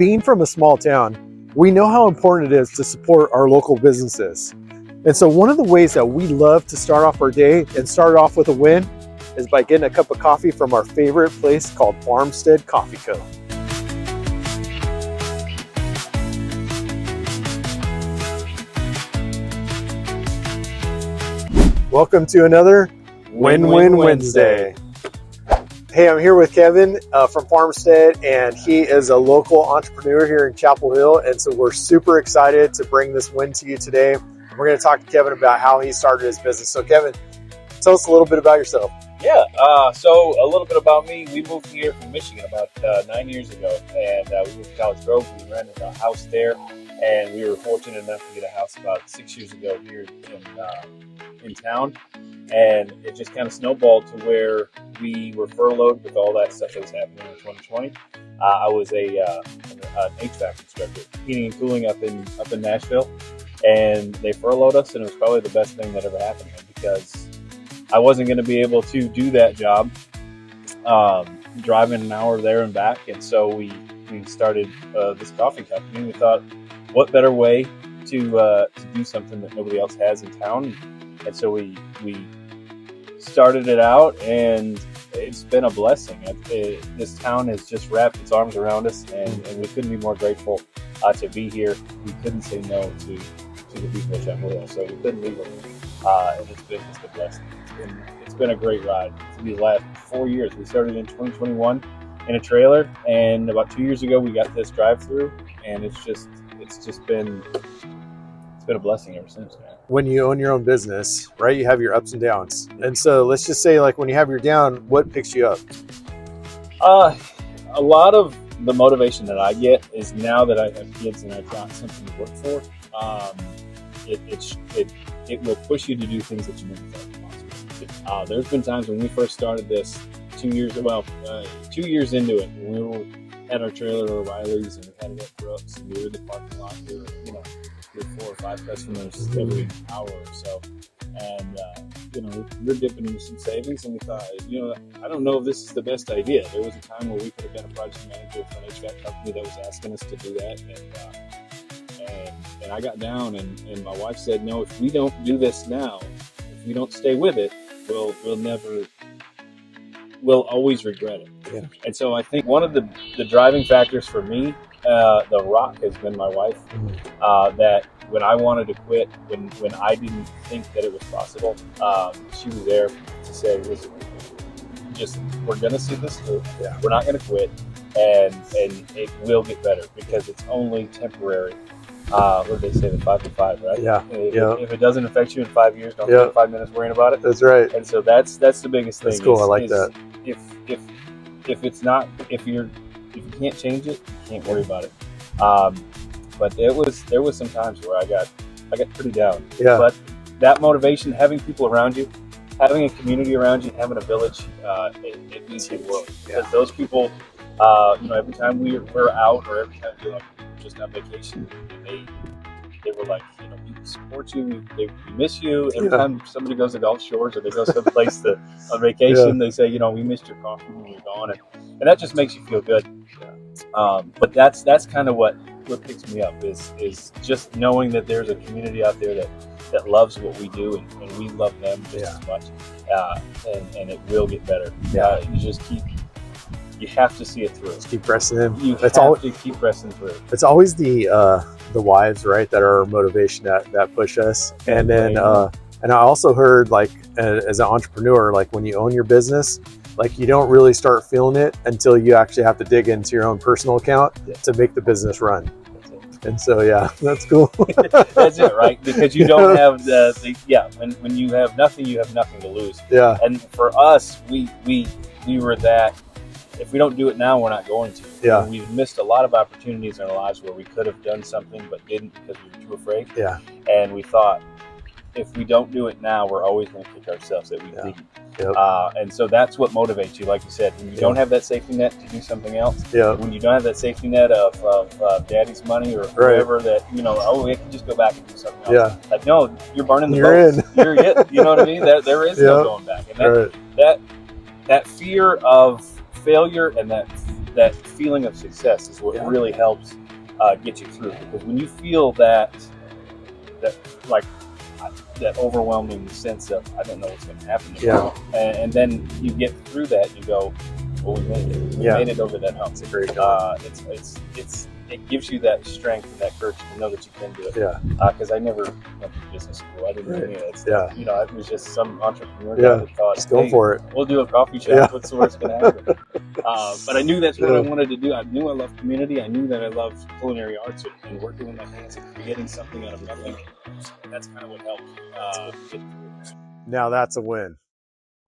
being from a small town, we know how important it is to support our local businesses. And so one of the ways that we love to start off our day and start off with a win is by getting a cup of coffee from our favorite place called Farmstead Coffee Co. Welcome to another Win-Win Wednesday. Hey, I'm here with Kevin from Farmstead, and he is a local entrepreneur here in Chapel Hill. And so we're super excited to bring this win to you today. We're going to talk to Kevin about how he started his business. So Kevin, tell us a little bit about yourself. Yeah, so a little bit about me. We moved here from Michigan about 9 years ago, and we moved to College Grove. We rented a house there, and we were fortunate enough to get a house about 6 years ago here in town. And it just kind of snowballed to where we were furloughed with all that stuff that was happening in 2020. I was an HVAC instructor, heating and cooling up in Nashville, and they furloughed us, and it was probably the best thing that ever happened to me because I wasn't going to be able to do that job, driving an hour there and back. And so we started this coffee company. We thought, what better way to do something that nobody else has in town? And so we started it out, and it's been a blessing. This town has just wrapped its arms around us, and we couldn't be more grateful to be here. We couldn't say no to the people of Chapel Hill, so we couldn't leave them. And it's been just a blessing. It's been a great ride for these last 4 years. We started in 2021 in a trailer, and about 2 years ago we got this drive-through, and it's been a blessing ever since, man. When you own your own business, right, you have your ups and downs. And so let's just say, like, when you have your down, what picks you up? A lot of the motivation that I get is now that I have kids and I've got something to work for. It will push you to do things that you never thought were possible. There's been times when we first started this 2 years into it, when we were at our trailer at O'Reilly's, and we had it at Brooks, and we were in the parking lot. We were, with 4 or 5 customers every hour or so, and we're dipping into some savings, and we thought, I don't know if this is the best idea. There was a time where we could have been a project manager for an HVAC company that was asking us to do that, and I got down, and my wife said, no, if we don't do this now, if we don't stay with it, we'll always regret it. Yeah. And so I think one of the driving factors for me, the rock has been my wife, that when I wanted to quit, when I didn't think that it was possible, she was there to say, listen, we're going to see this through. Yeah. We're not going to quit, and it will get better because it's only temporary. What did they say, the 5 to 5, right? Yeah. If it doesn't affect you in 5 years, don't spend 5 minutes worrying about it. That's right. And so that's the biggest thing. That's cool. I like that. If you can't change it, you can't worry about it. But there was some times where I got pretty down. Yeah. But that motivation, having people around you, having a community around you, having a village, it means the world. Because those people, every time we're out, or every time we're just on vacation, they were like, people support you, they miss you. Every time somebody goes to Gulf Shores or they go someplace on vacation, they say, we missed your coffee when you're gone, and that just makes you feel good. But that's kind of what picks me up is just knowing that there's a community out there that loves what we do, and we love them just as much, and it will get better. You have to see it through. Just keep pressing in. You have to keep pressing through. It's always the wives, right, that are our motivation that push us. And then and I also heard, like, as an entrepreneur, like, when you own your business, like, you don't really start feeling it until you actually have to dig into your own personal account to make the business run. And so, that's cool. That's it, right? Because you don't have when you have nothing to lose. Yeah. And for us, we were that. If we don't do it now, we're not going to. Yeah. And we've missed a lot of opportunities in our lives where we could have done something but didn't because we were too afraid. Yeah. And we thought, if we don't do it now, we're always going to kick ourselves that we didn't. Yep. And so that's what motivates you. Like you said, when you don't have that safety net to do something else, when you don't have that safety net of daddy's money or whatever that, we can just go back and do something else. Yeah. Like, no, you're burning the boats. You're it. You know what I mean? There is no going back. And that fear of failure and that that feeling of success is what really helps get you through. Because when you feel that like that overwhelming sense of I don't know what's going to happen tomorrow, and then you get through that, you go, well, we made it. We made it over that hump. It's a great it gives you that strength and that courage to know that you can do it. Because I never went to business school. I didn't do any of that stuff. You know, it was just some entrepreneur guy that thought, just go for it. We'll do a coffee shop. What's the worst going to happen? But I knew that's what I wanted to do. I knew I loved community. I knew that I loved culinary arts and working with my hands and creating something out of nothing. That's kind of what helped get through it. Now that's a win.